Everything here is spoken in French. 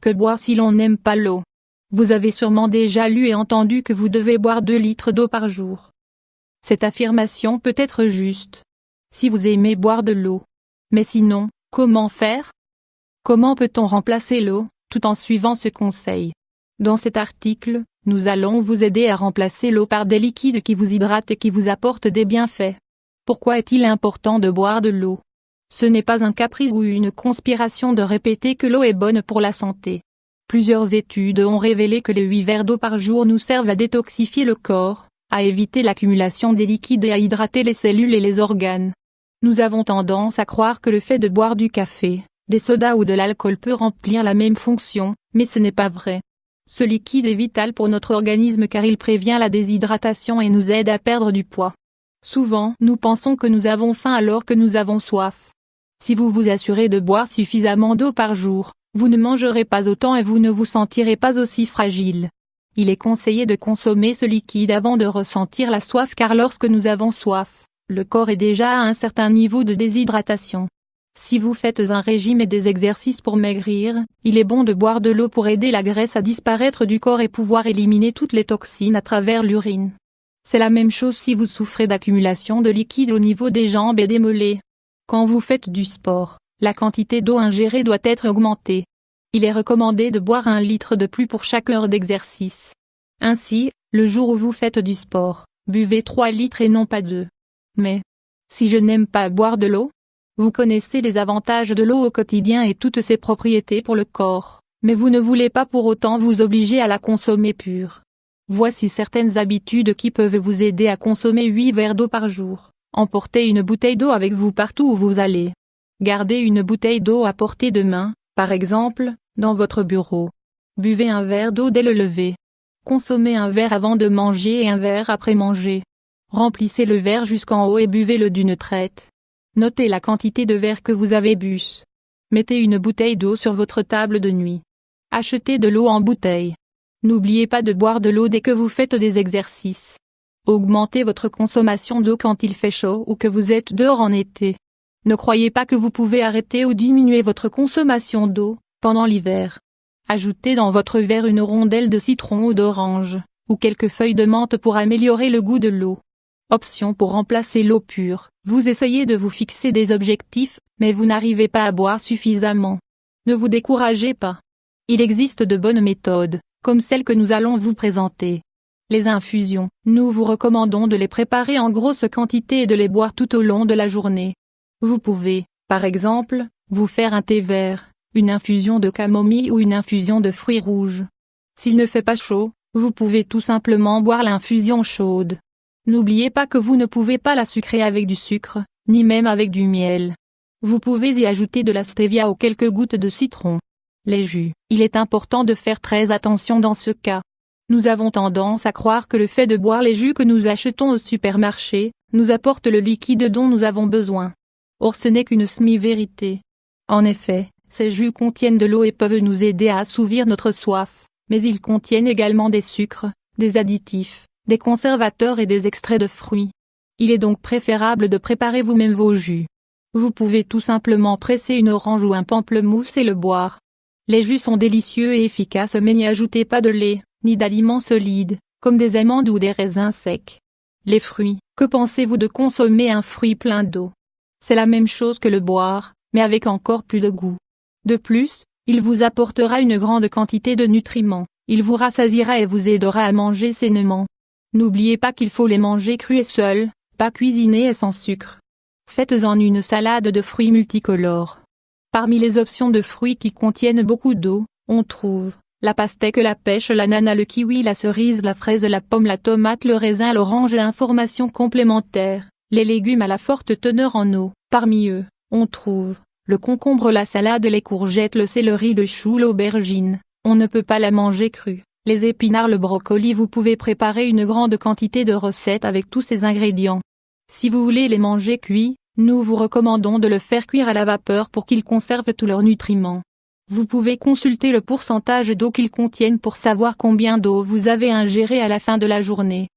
Que boire si l'on n'aime pas l'eau? Vous avez sûrement déjà lu et entendu que vous devez boire 2 litres d'eau par jour. Cette affirmation peut être juste si vous aimez boire de l'eau. Mais sinon, comment faire? Comment peut-on remplacer l'eau, tout en suivant ce conseil? Dans cet article, nous allons vous aider à remplacer l'eau par des liquides qui vous hydratent et qui vous apportent des bienfaits. Pourquoi est-il important de boire de l'eau? Ce n'est pas un caprice ou une conspiration de répéter que l'eau est bonne pour la santé. Plusieurs études ont révélé que les 8 verres d'eau par jour nous servent à détoxifier le corps, à éviter l'accumulation des liquides et à hydrater les cellules et les organes. Nous avons tendance à croire que le fait de boire du café, des sodas ou de l'alcool peut remplir la même fonction, mais ce n'est pas vrai. Ce liquide est vital pour notre organisme car il prévient la déshydratation et nous aide à perdre du poids. Souvent, nous pensons que nous avons faim alors que nous avons soif. Si vous vous assurez de boire suffisamment d'eau par jour, vous ne mangerez pas autant et vous ne vous sentirez pas aussi fragile. Il est conseillé de consommer ce liquide avant de ressentir la soif car lorsque nous avons soif, le corps est déjà à un certain niveau de déshydratation. Si vous faites un régime et des exercices pour maigrir, il est bon de boire de l'eau pour aider la graisse à disparaître du corps et pouvoir éliminer toutes les toxines à travers l'urine. C'est la même chose si vous souffrez d'accumulation de liquide au niveau des jambes et des mollets. Quand vous faites du sport, la quantité d'eau ingérée doit être augmentée. Il est recommandé de boire 1 litre de plus pour chaque heure d'exercice. Ainsi, le jour où vous faites du sport, buvez 3 litres et non pas 2. Mais, si je n'aime pas boire de l'eau? Vous connaissez les avantages de l'eau au quotidien et toutes ses propriétés pour le corps, mais vous ne voulez pas pour autant vous obliger à la consommer pure. Voici certaines habitudes qui peuvent vous aider à consommer 8 verres d'eau par jour. Emportez une bouteille d'eau avec vous partout où vous allez. Gardez une bouteille d'eau à portée de main, par exemple, dans votre bureau. Buvez un verre d'eau dès le lever. Consommez un verre avant de manger et un verre après manger. Remplissez le verre jusqu'en haut et buvez-le d'une traite. Notez la quantité de verre que vous avez bu. Mettez une bouteille d'eau sur votre table de nuit. Achetez de l'eau en bouteille. N'oubliez pas de boire de l'eau dès que vous faites des exercices. Augmentez votre consommation d'eau quand il fait chaud ou que vous êtes dehors en été. Ne croyez pas que vous pouvez arrêter ou diminuer votre consommation d'eau pendant l'hiver. Ajoutez dans votre verre une rondelle de citron ou d'orange, ou quelques feuilles de menthe pour améliorer le goût de l'eau. Option pour remplacer l'eau pure, vous essayez de vous fixer des objectifs, mais vous n'arrivez pas à boire suffisamment. Ne vous découragez pas. Il existe de bonnes méthodes, comme celle que nous allons vous présenter. Les infusions, nous vous recommandons de les préparer en grosse quantité et de les boire tout au long de la journée. Vous pouvez, par exemple, vous faire un thé vert, une infusion de camomille ou une infusion de fruits rouges. S'il ne fait pas chaud, vous pouvez tout simplement boire l'infusion chaude. N'oubliez pas que vous ne pouvez pas la sucrer avec du sucre, ni même avec du miel. Vous pouvez y ajouter de la stevia ou quelques gouttes de citron. Les jus, il est important de faire très attention dans ce cas. Nous avons tendance à croire que le fait de boire les jus que nous achetons au supermarché, nous apporte le liquide dont nous avons besoin. Or ce n'est qu'une semi-vérité. En effet, ces jus contiennent de l'eau et peuvent nous aider à assouvir notre soif, mais ils contiennent également des sucres, des additifs, des conservateurs et des extraits de fruits. Il est donc préférable de préparer vous-même vos jus. Vous pouvez tout simplement presser une orange ou un pamplemousse et le boire. Les jus sont délicieux et efficaces mais n'y ajoutez pas de lait, ni d'aliments solides, comme des amandes ou des raisins secs. Les fruits, que pensez-vous de consommer un fruit plein d'eau? C'est la même chose que le boire, mais avec encore plus de goût. De plus, il vous apportera une grande quantité de nutriments, il vous rassasiera et vous aidera à manger sainement. N'oubliez pas qu'il faut les manger crus et seuls, pas cuisinés et sans sucre. Faites-en une salade de fruits multicolores. Parmi les options de fruits qui contiennent beaucoup d'eau, on trouve la pastèque, la pêche, l'ananas, le kiwi, la cerise, la fraise, la pomme, la tomate, le raisin, l'orange. Informations complémentaires, les légumes à la forte teneur en eau. Parmi eux, on trouve le concombre, la salade, les courgettes, le céleri, le chou, l'aubergine. On ne peut pas la manger crue. Les épinards, le brocoli. Vous pouvez préparer une grande quantité de recettes avec tous ces ingrédients. Si vous voulez les manger cuits, nous vous recommandons de le faire cuire à la vapeur pour qu'ils conservent tous leurs nutriments. Vous pouvez consulter le pourcentage d'eau qu'ils contiennent pour savoir combien d'eau vous avez ingéré à la fin de la journée.